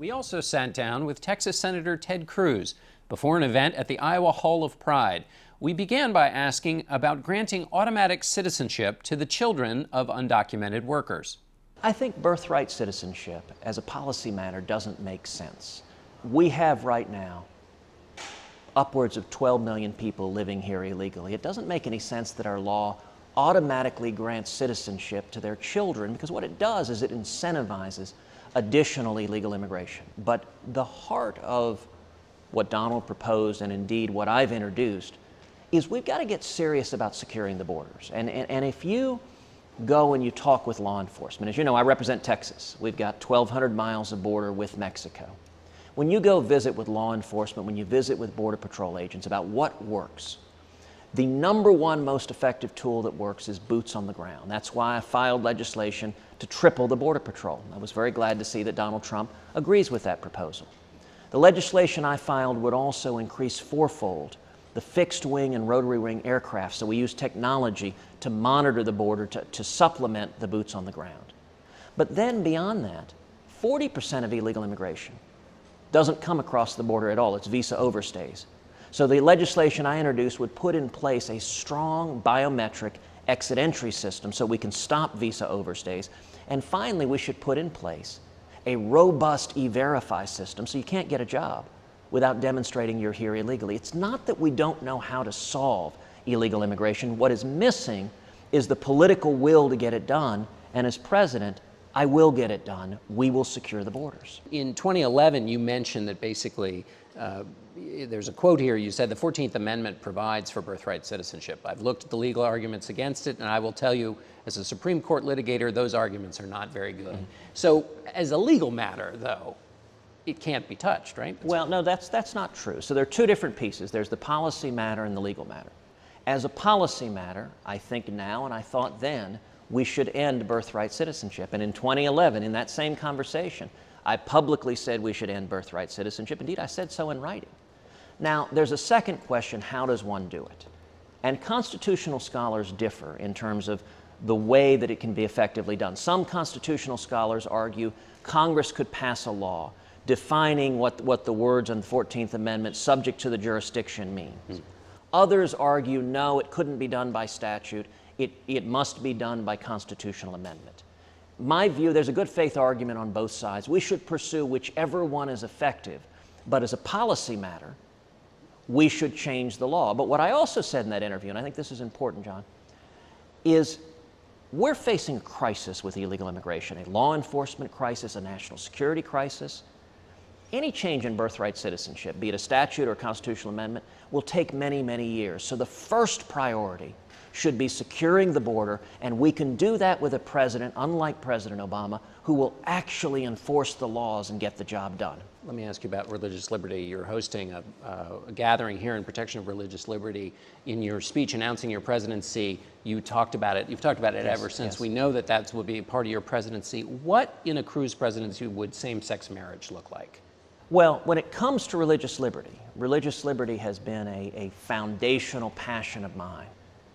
We also sat down with Texas Senator Ted Cruz before an event at the Iowa Hall of Pride. We began by asking about granting automatic citizenship to the children of undocumented workers. I think birthright citizenship as a policy matter doesn't make sense. We have right now upwards of 12 million people living here illegally. It doesn't make any sense that our law automatically grants citizenship to their children, because what it does is it incentivizes additional illegal immigration. But the heart of what Donald proposed, and indeed what I've introduced, is we've got to get serious about securing the borders. And if you go and you talk with law enforcement, as you know, I represent Texas. We've got 1,200 miles of border with Mexico. When you go visit with law enforcement, when you visit with Border Patrol agents about what works, the number one most effective tool that works is boots on the ground. That's why I filed legislation to triple the Border Patrol. I was very glad to see that Donald Trump agrees with that proposal. The legislation I filed would also increase fourfold the fixed wing and rotary wing aircraft, so we use technology to monitor the border to supplement the boots on the ground. But then beyond that, 40% of illegal immigration doesn't come across the border at all. It's visa overstays. So the legislation I introduced would put in place a strong biometric exit-entry system so we can stop visa overstays. And finally, we should put in place a robust e-verify system so you can't get a job without demonstrating you're here illegally. It's not that we don't know how to solve illegal immigration. What is missing is the political will to get it done. And as president, I will get it done. We will secure the borders. In 2011, you mentioned that basically, there's a quote here, you said the 14th Amendment provides for birthright citizenship. I've looked at the legal arguments against it, and I will tell you, as a Supreme Court litigator, those arguments are not very good. So as a legal matter, though, it can't be touched, right? Well, no, that's not true. So there are two different pieces. There's the policy matter and the legal matter. As a policy matter, I think now, and I thought then, we should end birthright citizenship. And in 2011, in that same conversation, I publicly said we should end birthright citizenship. Indeed, I said so in writing. Now, there's a second question: how does one do it? And constitutional scholars differ in terms of the way that it can be effectively done. Some constitutional scholars argue Congress could pass a law defining what the words in the 14th Amendment, subject to the jurisdiction, means. Others argue, no, it couldn't be done by statute. It must be done by constitutional amendment. My view, there's a good faith argument on both sides. We should pursue whichever one is effective. But as a policy matter, we should change the law. But what I also said in that interview, and I think this is important, John, is we're facing a crisis with illegal immigration, a law enforcement crisis, a national security crisis. Any change in birthright citizenship, be it a statute or a constitutional amendment, will take many, many years. So the first priority should be securing the border, and we can do that with a president, unlike President Obama, who will actually enforce the laws and get the job done. Let me ask you about religious liberty. You're hosting a gathering here in protection of religious liberty. In your speech announcing your presidency, you talked about it. You've talked about it ever since. Yes. We know that that will be part of your presidency. What in a Cruz presidency would same-sex marriage look like? Well, when it comes to religious liberty has been a foundational passion of mine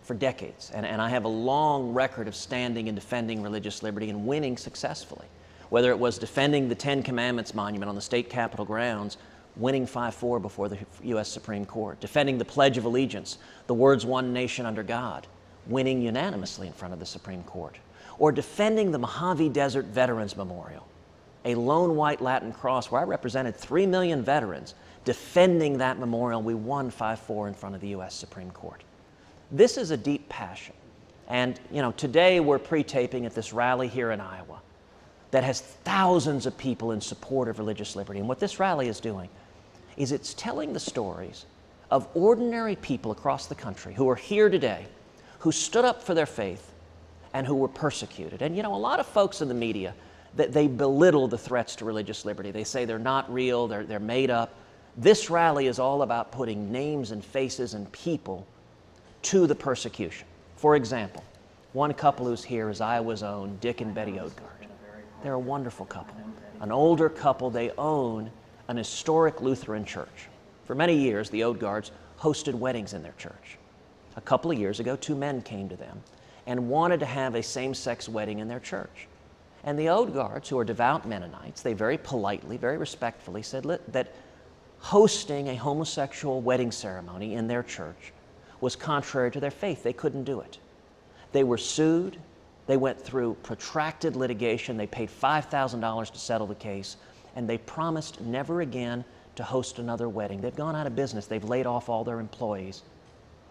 for decades. And I have a long record of standing and defending religious liberty and winning successfully. Whether it was defending the Ten Commandments monument on the state capitol grounds, winning 5-4 before the U.S. Supreme Court, defending the Pledge of Allegiance, the words "one nation under God," winning unanimously in front of the Supreme Court, or defending the Mojave Desert Veterans Memorial, a lone white Latin cross where I represented 3 million veterans. Defending that memorial, we won 5-4 in front of the U.S. Supreme Court. This is a deep passion. And, you know, today we're pre-taping at this rally here in Iowa that has thousands of people in support of religious liberty. And what this rally is doing is it's telling the stories of ordinary people across the country who are here today, who stood up for their faith and who were persecuted. And, you know, a lot of folks in the media, that they belittle the threats to religious liberty. They say they're not real, they're made up. This rally is all about putting names and faces and people to the persecution. For example, one couple who's here is Iowa's own Dick and Betty Odgaard. They're a wonderful couple. An older couple, they own an historic Lutheran church. For many years, the Odgaards hosted weddings in their church. A couple of years ago, 2 men came to them and wanted to have a same-sex wedding in their church. And the Old Guards, who are devout Mennonites, they very politely, very respectfully said that hosting a homosexual wedding ceremony in their church was contrary to their faith. They couldn't do it. They were sued. They went through protracted litigation. They paid $5,000 to settle the case, and they promised never again to host another wedding. They've gone out of business. They've laid off all their employees.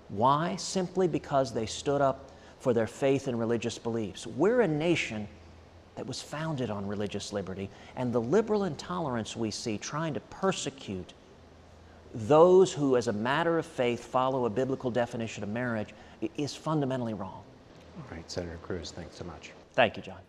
Why? Simply because they stood up for their faith and religious beliefs. We're a nation that was founded on religious liberty, and the liberal intolerance we see trying to persecute those who, as a matter of faith, follow a biblical definition of marriage is fundamentally wrong. All right, Senator Cruz, thanks so much. Thank you, John.